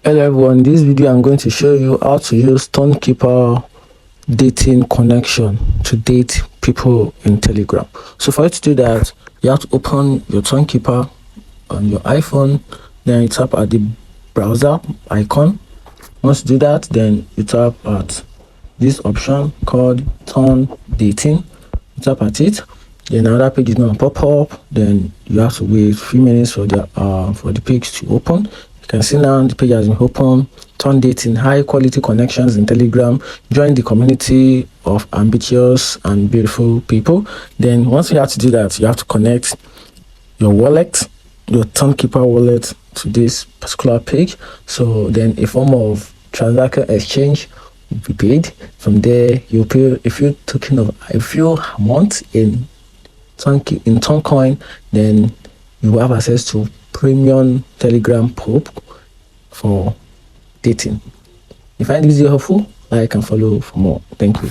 Hello everyone, in this video I'm going to show you how to use TonKeeper dating connection to date people in Telegram. So for you to do that, you have to open your TonKeeper on your iPhone, then you tap at the browser icon. Once you do that, then you tap at this option called Ton Dating. You tap at it, then another page is going to pop up. Then you have to wait a few minutes for the page to open. You can see now the page has been open. Ton Dating, high quality connections in Telegram. Join the community of ambitious and beautiful people. Then once you have to do that, you have to connect your wallet, your TonKeeper wallet, to this particular page. So then a form of transaction exchange will be paid. From there, you pay a few amount in Toncoin. Then you will have access to premium Telegram pop for dating. If you find this video helpful, like and follow for more. Thank you.